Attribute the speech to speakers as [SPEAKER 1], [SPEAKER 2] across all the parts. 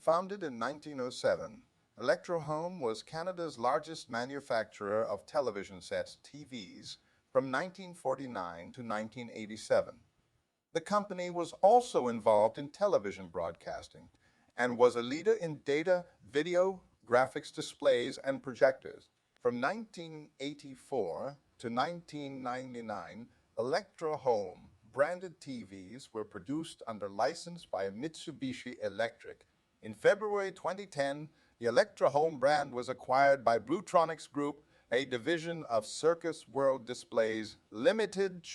[SPEAKER 1] Founded in 1907, Electrohome was Canada's largest manufacturer of television sets, TVs, from 1949 to 1987. The company was also involved in television broadcasting and was a leader in data, video, graphics displays, and projectors. From 1984 to 1999, Electrohome branded TVs were produced under license by Mitsubishi Electric. In February 2010, the Electrohome brand was acquired by Bluetronics Group, a division of Circus World Displays Limited.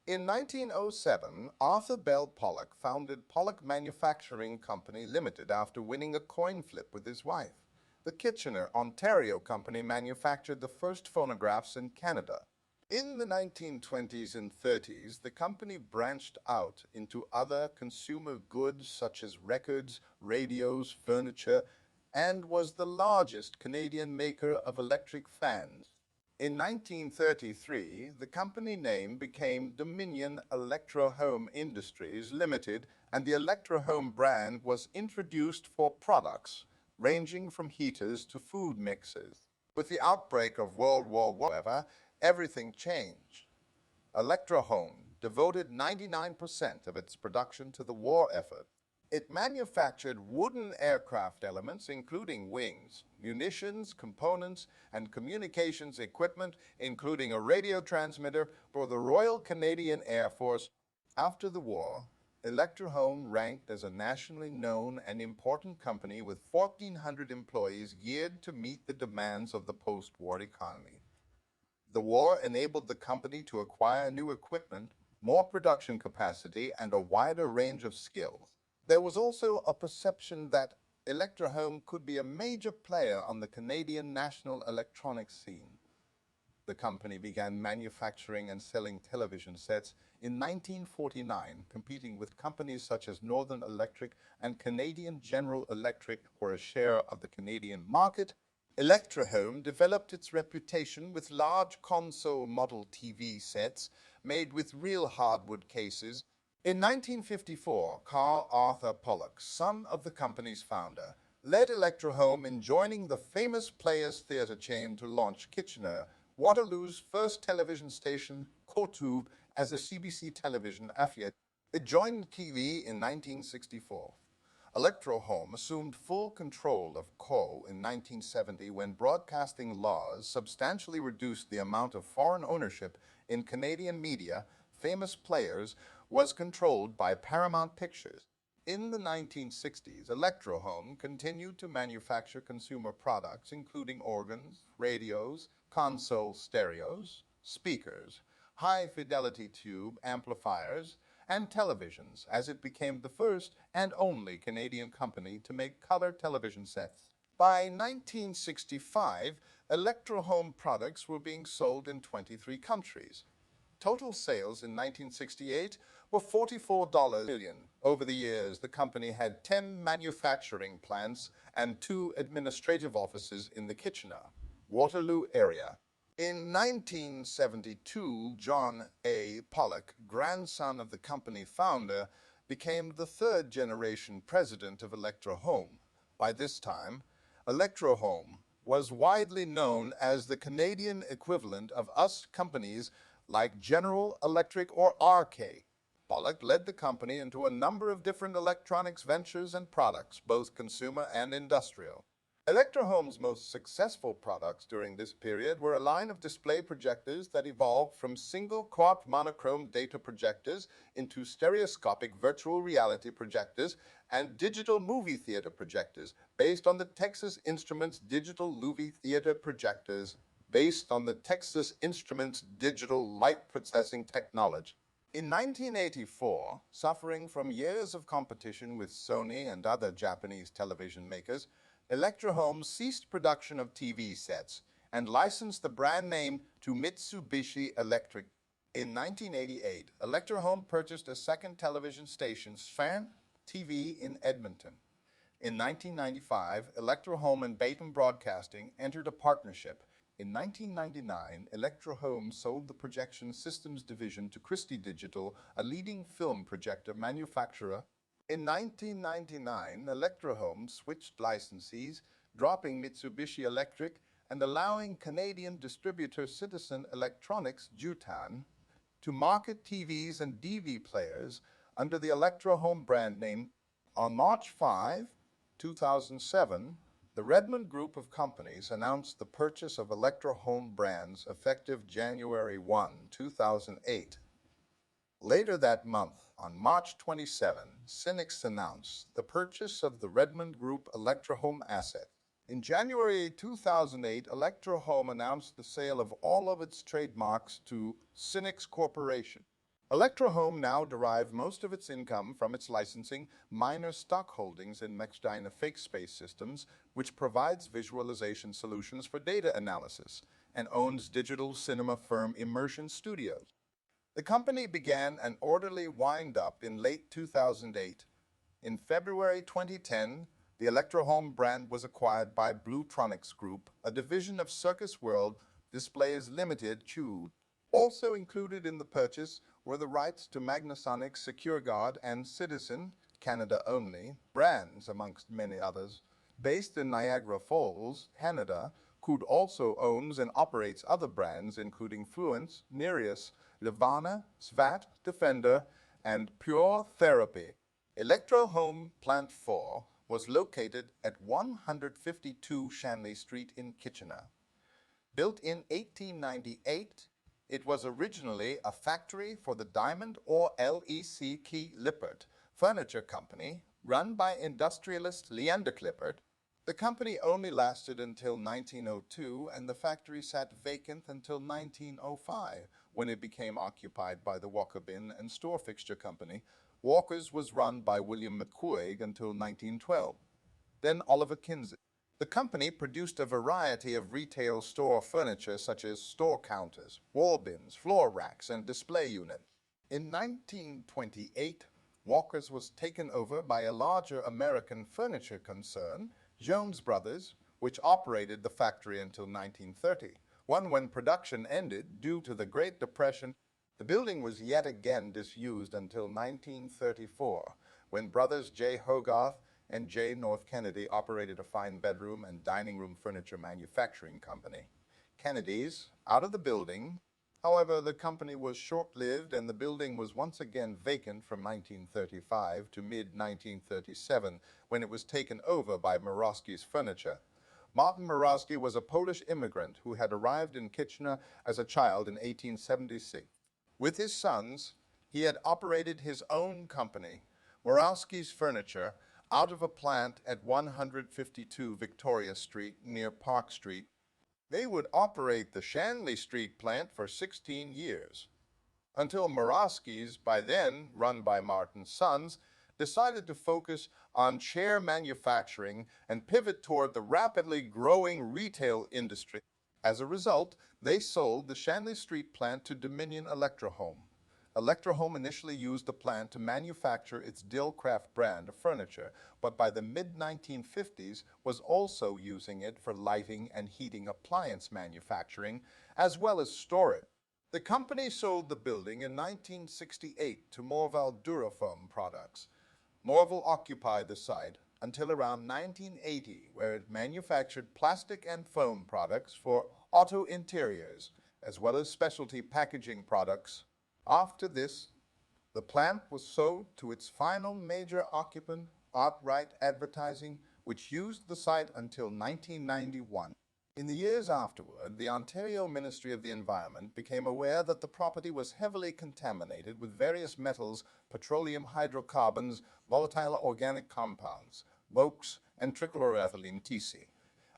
[SPEAKER 1] In 1907, Arthur Bell Pollock founded Pollock Manufacturing Company Limited after winning a coin flip with his wife. The Kitchener, Ontario company manufactured the first phonographs in Canada. In the 1920s and 30s, the company branched out into other consumer goods such as records, radios, furniture, and was the largest Canadian maker of electric fans. In 1933, the company name became Dominion Electrohome Industries Limited, and the Electrohome brand was introduced for products ranging from heaters to food mixers. With the outbreak of World War I, however, everything changed. Electrohome devoted 99% of its production to the war effort. It manufactured wooden aircraft elements, including wings, munitions, components, and communications equipment, including a radio transmitter for the Royal Canadian Air Force. After the war, Electrohome ranked as a nationally known and important company with 1,400 employees geared to meet the demands of the post-war economy. The war enabled the company to acquire new equipment, more production capacity, and a wider range of skills. There was also a perception that Electrohome could be a major player on the Canadian national electronics scene. The company began manufacturing and selling television sets in 1949, competing with companies such as Northern Electric and Canadian General Electric for a share of the Canadian market. Electrohome developed its reputation with large console model TV sets made with real hardwood cases. In 1954, Carl Arthur Pollock, son of the company's founder, led Electrohome in joining the famous Players Theatre chain to launch Kitchener, Waterloo's first television station, Kotub, as a CBC television affiliate. It joined TV in 1964. Electrohome assumed full control of KO in 1970 when broadcasting laws substantially reduced the amount of foreign ownership in Canadian media. Famous Players was controlled by Paramount Pictures. In the 1960s, Electrohome continued to manufacture consumer products including organs, radios, console stereos, speakers, high-fidelity tube amplifiers, and televisions, as it became the first and only Canadian company to make color television sets. By 1965, Electrohome products were being sold in 23 countries. Total sales in 1968 were $44 million. Over the years, the company had 10 manufacturing plants and 2 administrative offices in the Kitchener, Waterloo area. In 1972, John A. Pollock, grandson of the company founder, became the third-generation president of Electrohome. By this time, Electrohome was widely known as the Canadian equivalent of US companies like General Electric or RK. Pollock led the company into a number of different electronics ventures and products, both consumer and industrial. Electrohome's most successful products during this period were a line of display projectors that evolved from single-quad monochrome data projectors into stereoscopic virtual reality projectors and digital movie theater projectors based on the Texas Instruments digital movie theater projectors digital light processing technology. In 1984, suffering from years of competition with Sony and other Japanese television makers, Electrohome ceased production of TV sets and licensed the brand name to Mitsubishi Electric. In 1988, Electrohome purchased a second television station, Fan TV, in Edmonton. In 1995, Electrohome and Baton Broadcasting entered a partnership. In 1999, Electrohome sold the projection systems division to Christie Digital, a leading film projector manufacturer. In 1999, Electrohome switched licensees, dropping Mitsubishi Electric and allowing Canadian distributor Citizen Electronics Jutan to market TVs and DV players under the Electrohome brand name. On March 5, 2007, the Redmond Group of companies announced the purchase of Electrohome brands effective January 1, 2008. Later that month, on March 27, Cynix announced the purchase of the Redmond Group Electrohome asset. In January 2008, Electrohome announced the sale of all of its trademarks to Cynix Corporation. Electrohome now derives most of its income from its licensing minor stock holdings in Mexdyna Fake Space Systems, which provides visualization solutions for data analysis, and owns digital cinema firm Immersion Studios. The company began an orderly wind-up in late 2008. In February 2010, the Electrohome brand was acquired by Bluetronics Group, a division of Circus World Displays Limited (CULD). Also included in the purchase were the rights to Magnasonic, SecureGuard, and Citizen, Canada only, brands, amongst many others. Based in Niagara Falls, Canada, CULD also owns and operates other brands including Fluence, Nereus, Levana, Svat, Defender, and Pure Therapy. Electrohome Plant 4 was located at 152 Shanley Street in Kitchener. Built in 1898, it was originally a factory for the Diamond or LEC Key Lippert Furniture Company, run by industrialist Leander Lippert. The company only lasted until 1902, and the factory sat vacant until 1905, when it became occupied by the Walker Bin and Store Fixture Company. Walker's was run by William McCoig until 1912. Then Oliver Kinsey. The company produced a variety of retail store furniture such as store counters, wall bins, floor racks, and display units. In 1928, Walker's was taken over by a larger American furniture concern, Jones Brothers, which operated the factory until 1930. When production ended due to the Great Depression, the building was yet again disused until 1934, when brothers J. Hogarth and J. North Kennedy operated a fine bedroom and dining room furniture manufacturing company. Kennedy's out of the building. However, the company was short-lived and the building was once again vacant from 1935 to mid-1937, when it was taken over by Murawski's Furniture. Martin Murawski was a Polish immigrant who had arrived in Kitchener as a child in 1876. With his sons, he had operated his own company, Murawski's Furniture, out of a plant at 152 Victoria Street near Park Street. They would operate the Shanley Street plant for 16 years, until Murawski's, by then run by Martin's sons, decided to focus on chair manufacturing and pivot toward the rapidly growing retail industry. As a result, they sold the Shanley Street plant to Dominion Electrohome. Electrohome initially used the plant to manufacture its Dillcraft brand of furniture, but by the mid-1950s was also using it for lighting and heating appliance manufacturing, as well as storage. The company sold the building in 1968 to Morval Durafoam Products. Morval occupied the site until around 1980, where it manufactured plastic and foam products for auto interiors, as well as specialty packaging products. After this, the plant was sold to its final major occupant, Arkwright Advertising, which used the site until 1991. In the years afterward, the Ontario Ministry of the Environment became aware that the property was heavily contaminated with various metals, petroleum hydrocarbons, volatile organic compounds, VOCs, and trichloroethylene TC,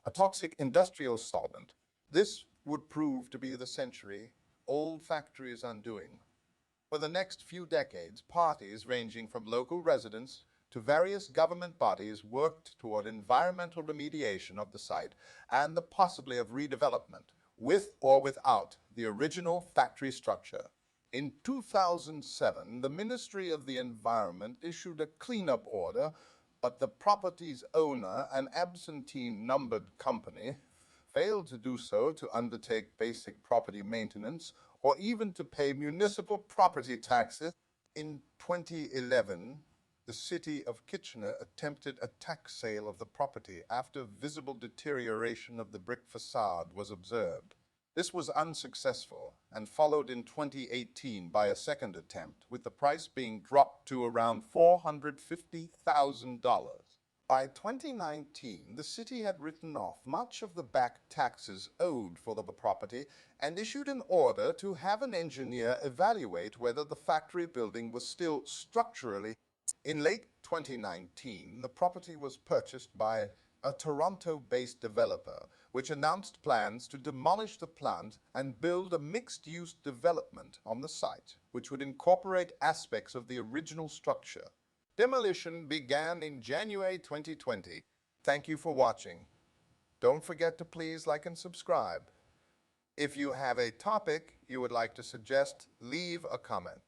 [SPEAKER 1] a toxic industrial solvent. This would prove to be the century-old factory's undoing. For the next few decades, parties ranging from local residents to various government bodies worked toward environmental remediation of the site and the possibility of redevelopment, with or without the original factory structure. In 2007, the Ministry of the Environment issued a cleanup order, but the property's owner, an absentee-numbered company, failed to do so to undertake basic property maintenance or even to pay municipal property taxes. In 2011, the city of Kitchener attempted a tax sale of the property after visible deterioration of the brick facade was observed. This was unsuccessful and followed in 2018 by a second attempt, with the price being dropped to around $450,000. By 2019, the city had written off much of the back taxes owed for the property and issued an order to have an engineer evaluate whether the factory building was still structurally. In late 2019, the property was purchased by a Toronto-based developer, which announced plans to demolish the plant and build a mixed-use development on the site, which would incorporate aspects of the original structure. Demolition began in January 2020. Thank you for watching. Don't forget to please like and subscribe. If you have a topic you would like to suggest, leave a comment.